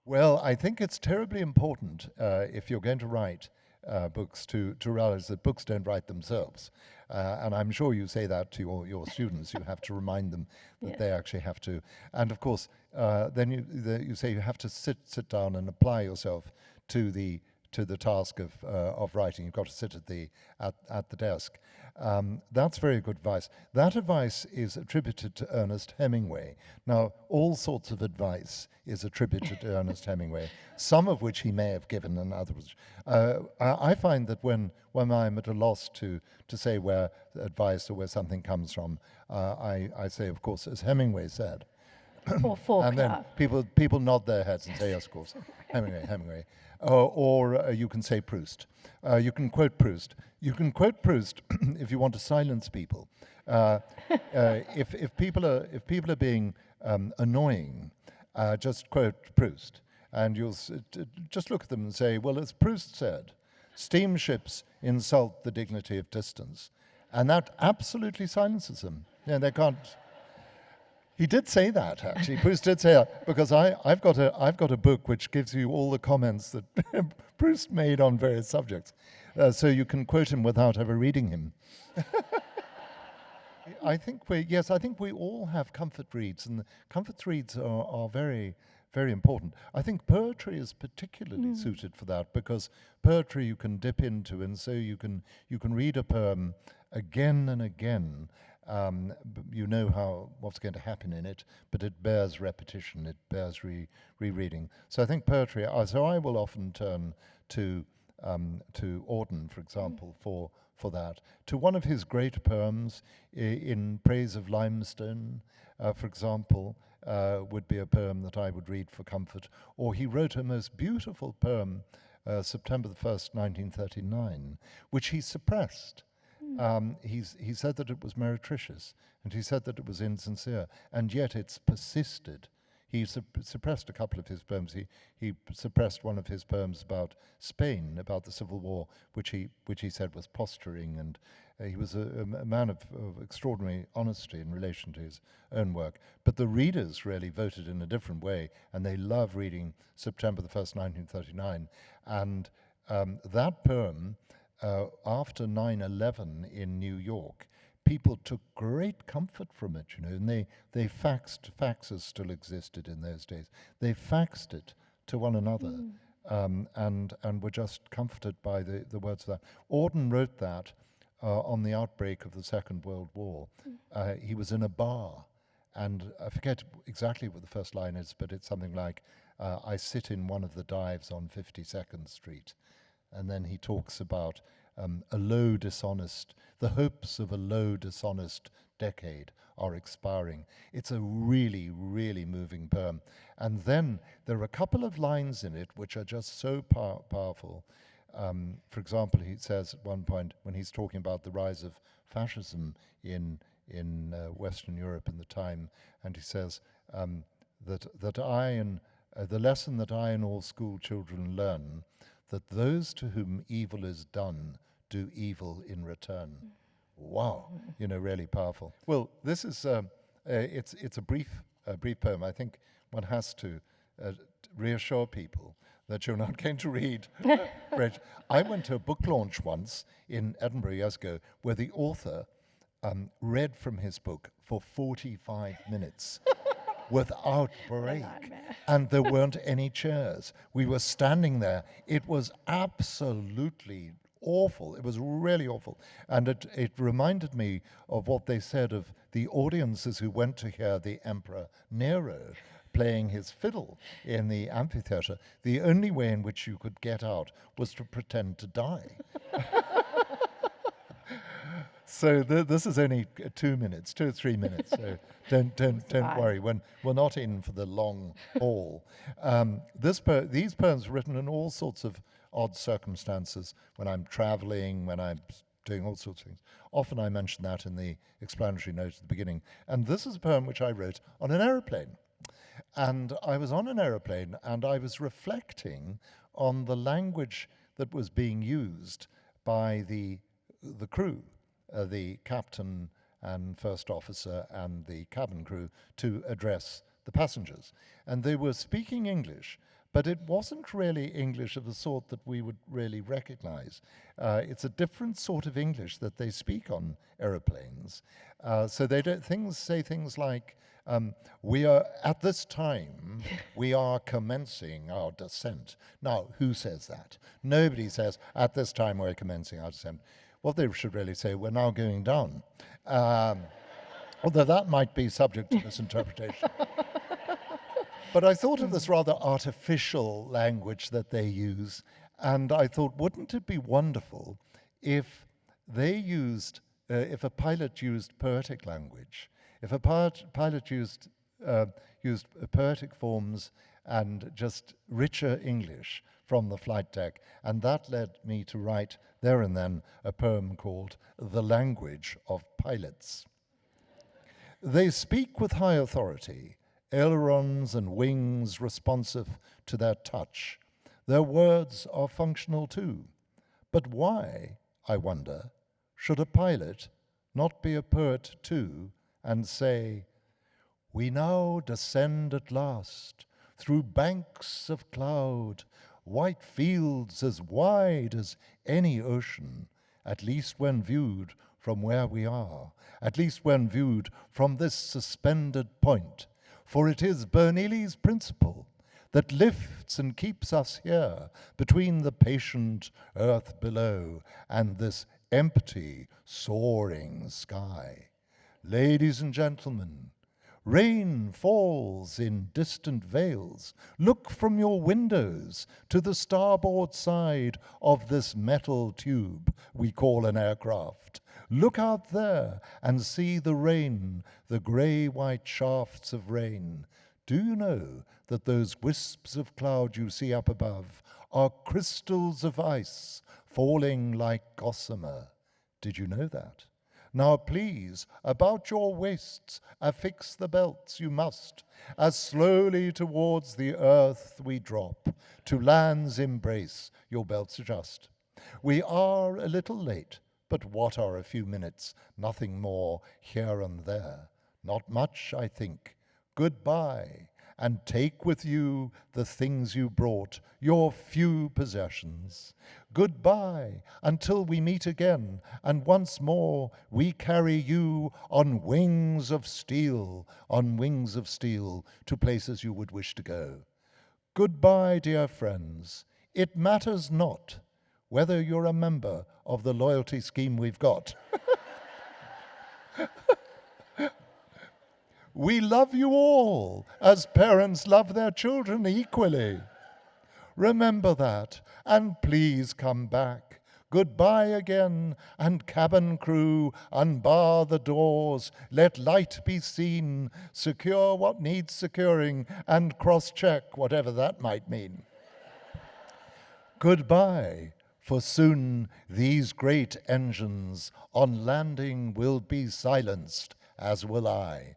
Well, I think it's terribly important if you're going to write books to realize that books don't write themselves. And I'm sure you say that to your students. You have to remind them that Yes. they actually have to. And of course, then you say you have to sit down and apply yourself to the task of writing. You've got to sit at the desk. That's very good advice. That advice is attributed to Ernest Hemingway. Now, all sorts of advice is attributed to Ernest Hemingway, some of which he may have given and others. I find that when I'm at a loss to say where advice or where something comes from, I say, of course, as Hemingway said. Or Faulkner. And then people nod their heads and say, yes, of course, Hemingway. Or you can say Proust. You can quote Proust. You can quote Proust if you want to silence people. If people are being annoying, just quote Proust, and you'll just look at them and say, well, as Proust said, steamships insult the dignity of distance, and that absolutely silences them. Yeah, they can't. He did say that, actually. Proust did say that, because I've got a book which gives you all the comments that Proust made on various subjects, so you can quote him without ever reading him. I think we all have comfort reads, and comfort reads are very, very important. I think poetry is particularly suited for that, because poetry you can dip into, and so you can read a poem again and again. You know what's going to happen in it, but it bears repetition, it bears rereading. So I think poetry. So I will often turn to Auden, for example, for that. To one of his great poems, in praise of limestone, for example, would be a poem that I would read for comfort. Or he wrote a most beautiful poem, September the 1st, 1939, which he suppressed. He said that it was meretricious, and he said that it was insincere, and yet it's persisted. He suppressed a couple of his poems. He suppressed one of his poems about Spain, about the Civil War, which he said was posturing, and he was a man of extraordinary honesty in relation to his own work. But the readers really voted in a different way, and they love reading September the 1st, 1939, and that poem. After 9/11 in New York, people took great comfort from it, and they faxes still existed in those days. They faxed it to one another, and were just comforted by the words of that. Auden wrote that on the outbreak of the Second World War. He was in a bar, and I forget exactly what the first line is, but it's something like, I sit in one of the dives on 52nd Street. And then he talks about the hopes of a low, dishonest decade are expiring. It's a really, really moving poem. And then there are a couple of lines in it which are just so powerful. For example, he says at one point, when he's talking about the rise of fascism in Western Europe in the time, and he says that the lesson that I and all school children learn, that those to whom evil is done do evil in return. Wow, really powerful. Well, this is it's a brief poem. I think one has to reassure people that you're not going to read. I went to a book launch once in Edinburgh years ago, where the author read from his book for 45 minutes. Without break, and there weren't any chairs. We were standing there. It was absolutely awful. It was really awful, and it reminded me of what they said of the audiences who went to hear the Emperor Nero playing his fiddle in the amphitheater. The only way in which you could get out was to pretend to die. So this is only 2 minutes, 2 or 3 minutes. So don't worry. We're not in for the long haul. These poems are written in all sorts of odd circumstances. When I'm traveling, when I'm doing all sorts of things. Often I mention that in the explanatory note at the beginning. And this is a poem which I wrote on an aeroplane. And I was on an aeroplane, and I was reflecting on the language that was being used by the crew. The captain and first officer and the cabin crew to address the passengers. And they were speaking English, but it wasn't really English of the sort that we would really recognize. It's a different sort of English that they speak on aeroplanes. So they say things like, we are, at this time, we are commencing our descent. Now, who says that? Nobody says, at this time we're commencing our descent. What they should really say, we're now going down. Although that might be subject to misinterpretation. But I thought of this rather artificial language that they use, and I thought, wouldn't it be wonderful if they used, if a pilot used poetic language, if a pilot used poetic forms and just richer English from the flight deck, and that led me to write there and then a poem called The Language of Pilots. They speak with high authority, ailerons and wings responsive to their touch. Their words are functional too. But why, I wonder, should a pilot not be a poet too and say, we now descend at last through banks of cloud, white fields as wide as any ocean, at least when viewed from where we are, at least when viewed from this suspended point. For it is Bernoulli's principle that lifts and keeps us here between the patient earth below and this empty, soaring sky. Ladies and gentlemen, rain falls in distant vales. Look from your windows to the starboard side of this metal tube we call an aircraft. Look out there and see the rain, the grey-white shafts of rain. Do you know that those wisps of cloud you see up above are crystals of ice falling like gossamer? Did you know that? Now please, about your waists, affix the belts you must, as slowly towards the earth we drop, to land's embrace your belts adjust. We are a little late, but what are a few minutes, nothing more here and there. Not much, I think. Goodbye, and take with you the things you brought, your few possessions. Goodbye, until we meet again, and once more we carry you on wings of steel, to places you would wish to go. Goodbye, dear friends. It matters not whether you're a member of the loyalty scheme we've got. We love you all as parents love their children equally. Remember that, and please come back. Goodbye again, and cabin crew, unbar the doors, let light be seen, secure what needs securing, and cross-check whatever that might mean. Goodbye, for soon these great engines on landing will be silenced, as will I.